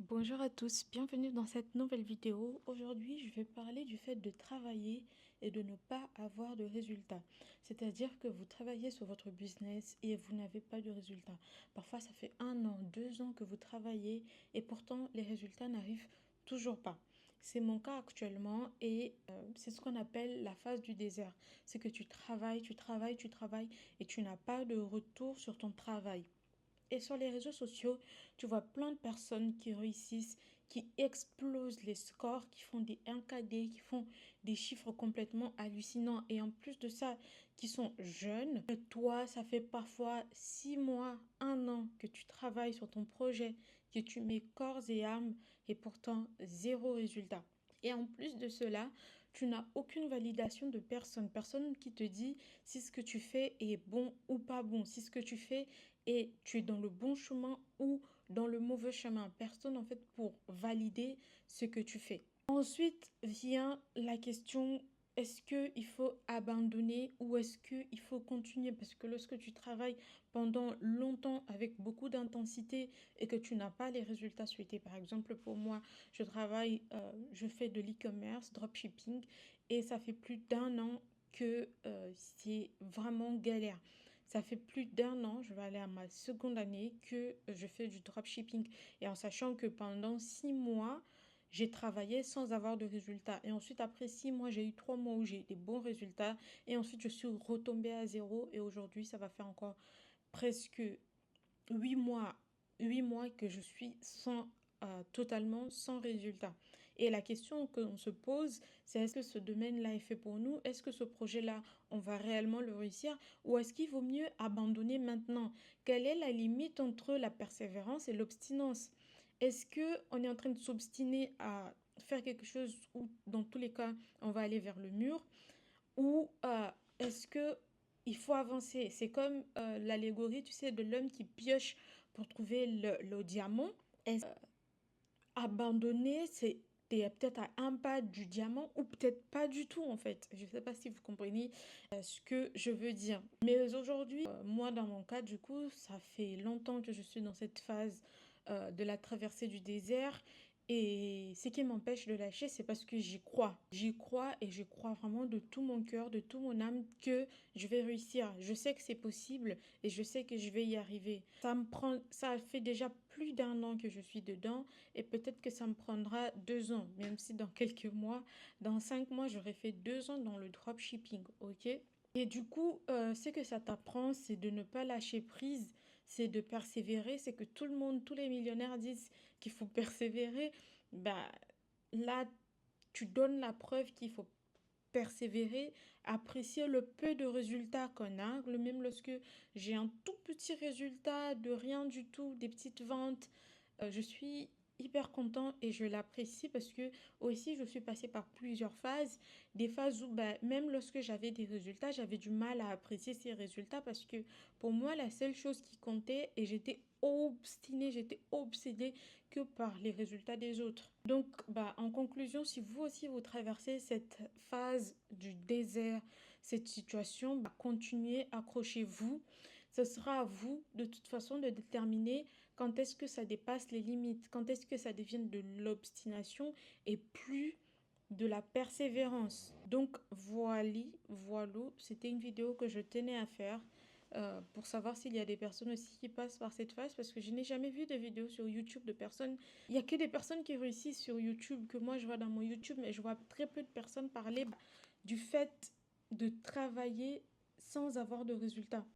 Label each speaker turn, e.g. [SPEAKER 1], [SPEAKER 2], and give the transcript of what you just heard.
[SPEAKER 1] Bonjour à tous, bienvenue dans cette nouvelle vidéo. Aujourd'hui, je vais parler du fait de travailler et de ne pas avoir de résultats. C'est-à-dire que vous travaillez sur votre business et vous n'avez pas de résultats. Parfois, ça fait 1 an, 2 ans que vous travaillez et pourtant les résultats n'arrivent toujours pas. C'est mon cas actuellement et c'est ce qu'on appelle la phase du désert. C'est que tu travailles, tu travailles, tu travailles et tu n'as pas de retour sur ton travail. Et sur les réseaux sociaux, tu vois plein de personnes qui réussissent, qui explosent les scores, qui font des 1KD, qui font des chiffres complètement hallucinants. Et en plus de ça, qui sont jeunes. Et toi, ça fait parfois 6 mois, 1 an que tu travailles sur ton projet, que tu mets corps et âme, et pourtant zéro résultat. Et en plus de cela, tu n'as aucune validation de personne. Personne qui te dit si ce que tu fais est bon ou pas bon. Si ce que tu fais et tu es dans le bon chemin ou dans le mauvais chemin. Personne en fait pour valider ce que tu fais. Ensuite vient la question, est-ce qu'il faut abandonner ou est-ce qu'il faut continuer? Parce que lorsque tu travailles pendant longtemps avec beaucoup d'intensité et que tu n'as pas les résultats souhaités, par exemple pour moi, je fais de l'e-commerce, dropshipping et ça fait plus d'1 an que c'est vraiment galère. Ça fait plus d'1 an, je vais aller à ma seconde année, que je fais du dropshipping. Et en sachant que pendant 6 mois, j'ai travaillé sans avoir de résultats. Et ensuite, après 6 mois, j'ai eu 3 mois où j'ai eu des bons résultats. Et ensuite, je suis retombée à zéro. Et aujourd'hui, ça va faire encore presque 8 mois, 8 mois que je suis totalement sans résultat. Et la question qu'on se pose, c'est est-ce que ce domaine-là est fait pour nous? Est-ce que ce projet-là, on va réellement le réussir? Ou est-ce qu'il vaut mieux abandonner maintenant? Quelle est la limite entre la persévérance et l'obstinence? Est-ce que on est en train de s'obstiner à faire quelque chose où, dans tous les cas, on va aller vers le mur? Ou est-ce que il faut avancer? C'est comme l'allégorie, tu sais, de l'homme qui pioche pour trouver le diamant. Est-ce abandonner, c'est t'es peut-être à un pas du diamant ou peut-être pas du tout en fait. Je ne sais pas si vous comprenez ce que je veux dire. Mais aujourd'hui, moi dans mon cas, du coup, ça fait longtemps que je suis dans cette phase de la traversée du désert. Et ce qui m'empêche de lâcher, c'est parce que j'y crois. J'y crois et je crois vraiment de tout mon cœur, de tout mon âme que je vais réussir. Je sais que c'est possible et je sais que je vais y arriver. Ça fait déjà plus d'1 an que je suis dedans et peut-être que ça me prendra 2 ans, même si dans quelques mois, dans 5 mois, j'aurai fait 2 ans dans le dropshipping, ok? Et du coup, ce que ça t'apprend, c'est de ne pas lâcher prise, c'est de persévérer, c'est que tout le monde, tous les millionnaires disent qu'il faut persévérer. Bah, là, tu donnes la preuve qu'il faut persévérer, apprécier le peu de résultats qu'on a, même lorsque j'ai un tout petit résultat de rien du tout, des petites ventes, je suis hyper content et je l'apprécie parce que aussi je suis passée par plusieurs phases, des phases où bah, même lorsque j'avais des résultats, j'avais du mal à apprécier ces résultats parce que pour moi la seule chose qui comptait et j'étais obstinée, j'étais obsédée que par les résultats des autres. Donc, bah, en conclusion, si vous aussi vous traversez cette phase du désert, cette situation, bah, continuez, accrochez-vous. Ce sera à vous, de toute façon, de déterminer quand est-ce que ça dépasse les limites, quand est-ce que ça devient de l'obstination et plus de la persévérance. Donc, voilà, c'était une vidéo que je tenais à faire pour savoir s'il y a des personnes aussi qui passent par cette phase parce que je n'ai jamais vu de vidéos sur YouTube de personnes. Il n'y a que des personnes qui réussissent sur YouTube que moi je vois dans mon YouTube, mais je vois très peu de personnes parler du fait de travailler sans avoir de résultats.